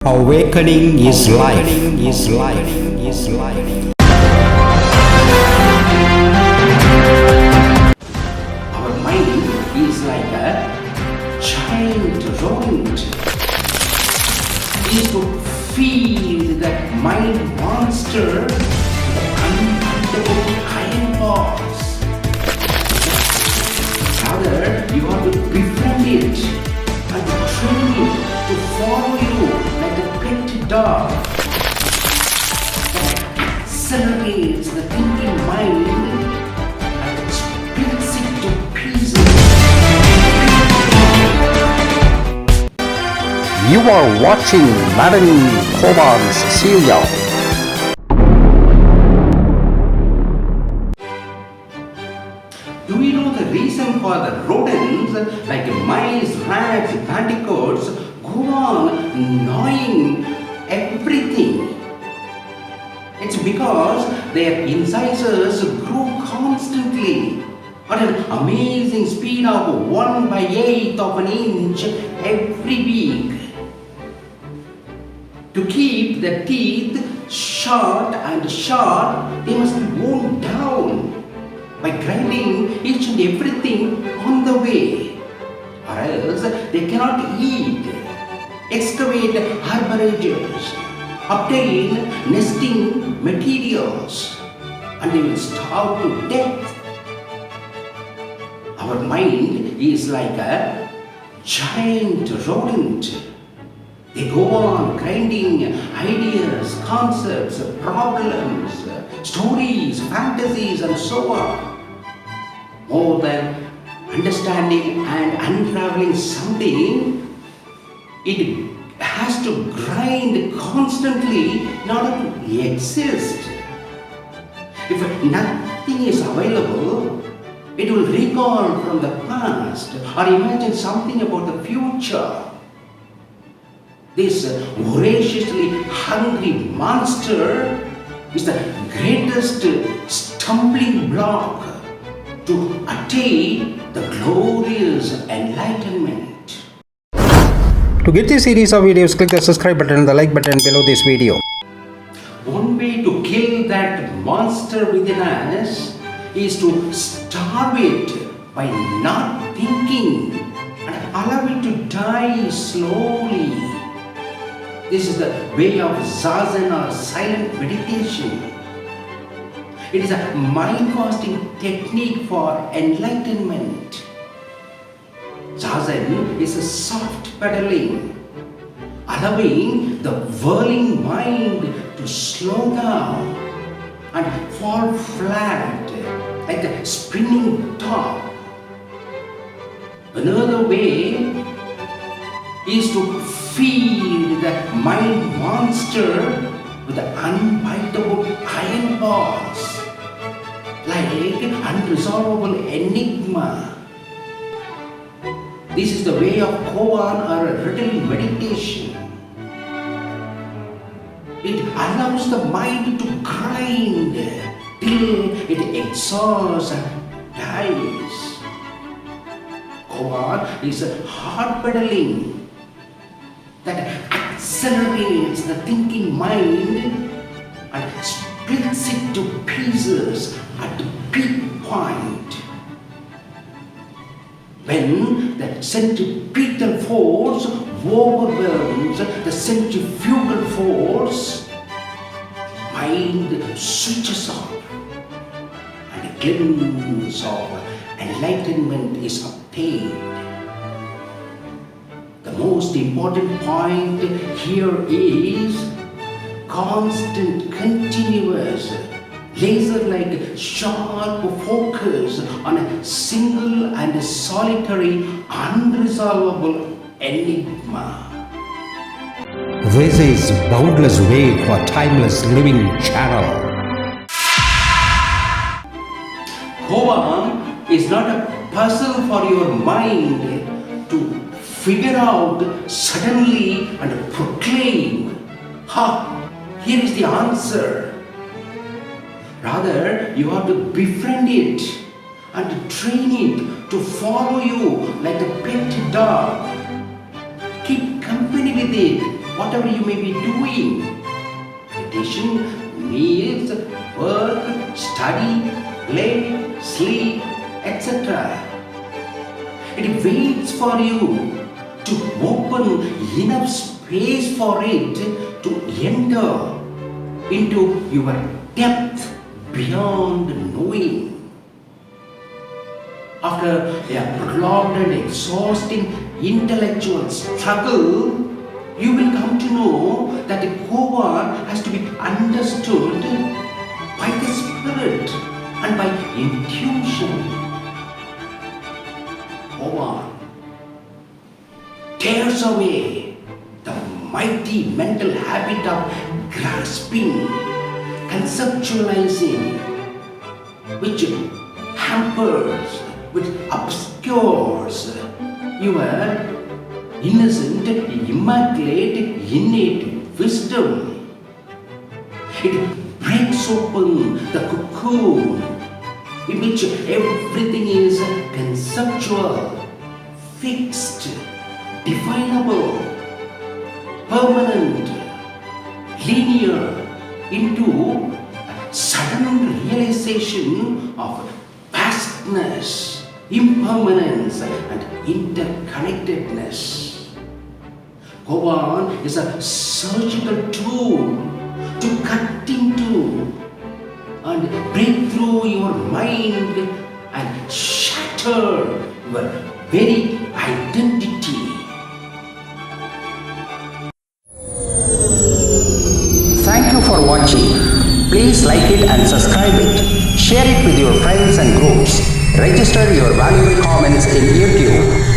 Awakening is life. Our mind is like a giant rodent. Is to feel that mind monster, the uncomfortable iron bars. Rather, you have to befriend it and train it to follow you like a pet dog that accelerates the thinking mind and splits it to pieces. You are watching Maddening Koans serial. Do you know the reason for the rodents like mice, rats, bandicoots go on gnawing everything? It's because their incisors grow constantly at an amazing speed of 1/8 of an inch every week. To keep the teeth short, they must be worn down by grinding each and everything on the way, or else they cannot eat, excavate herbarages, obtain nesting materials, and they will starve to death. Our mind is like a giant rodent. They go on grinding ideas, concepts, problems, stories, fantasies, and so on. More than understanding and unraveling something, it has to grind constantly in order to exist. If nothing is available, it will recall from the past or imagine something about the future. This voraciously hungry monster is the greatest stumbling block to attain the glorious enlightenment. To get this series of videos, click the subscribe button and the like button below this video. One way to kill that monster within us is to starve it by not thinking and allow it to die slowly. This is the way of zazen or silent meditation. It is a mind fasting technique for enlightenment. Zazen is a soft pedaling, allowing the whirling mind to slow down and fall flat like a spinning top. Another way is to feed that mind monster with the unbiteable iron bars, like unresolvable enigma. This is the way of koan or riddle meditation. It allows the mind to grind till it exhausts and dies. Koan is a hard pedaling that accelerates the thinking mind and splits it to pieces at the peak point. When the centripetal force overwhelms the centrifugal force, mind switches off and a glimpse of enlightenment is obtained. The most important point here is constant, continuous, laser-like sharp focus on a single and solitary, unresolvable enigma. This is Boundless way for timeless living channel. Koan is not a puzzle for your mind to figure out suddenly and proclaim, here is the answer. Rather, you have to befriend it and train it to follow you like a pet dog. Keep company with it whatever you may be doing. Meditation, meals, work, study, play, sleep, etc. It waits for you to open enough space for it to enter into your depth beyond knowing. After a prolonged and exhausting intellectual struggle, you will come to know that the koan has to be understood by the spirit and by intuition. Koan tears away the mighty mental habit of grasping, conceptualizing, which hampers, which obscures your innocent, immaculate, innate wisdom. It breaks open the cocoon in which everything is conceptual, fixed, definable, permanent, linear, into sudden realization of vastness, impermanence, and interconnectedness. Koan is a surgical tool to cut into and break through your mind and shatter your very identity. Thank you for watching. Please like it and subscribe it. Share it with your friends and groups. Register your valuable comments in YouTube.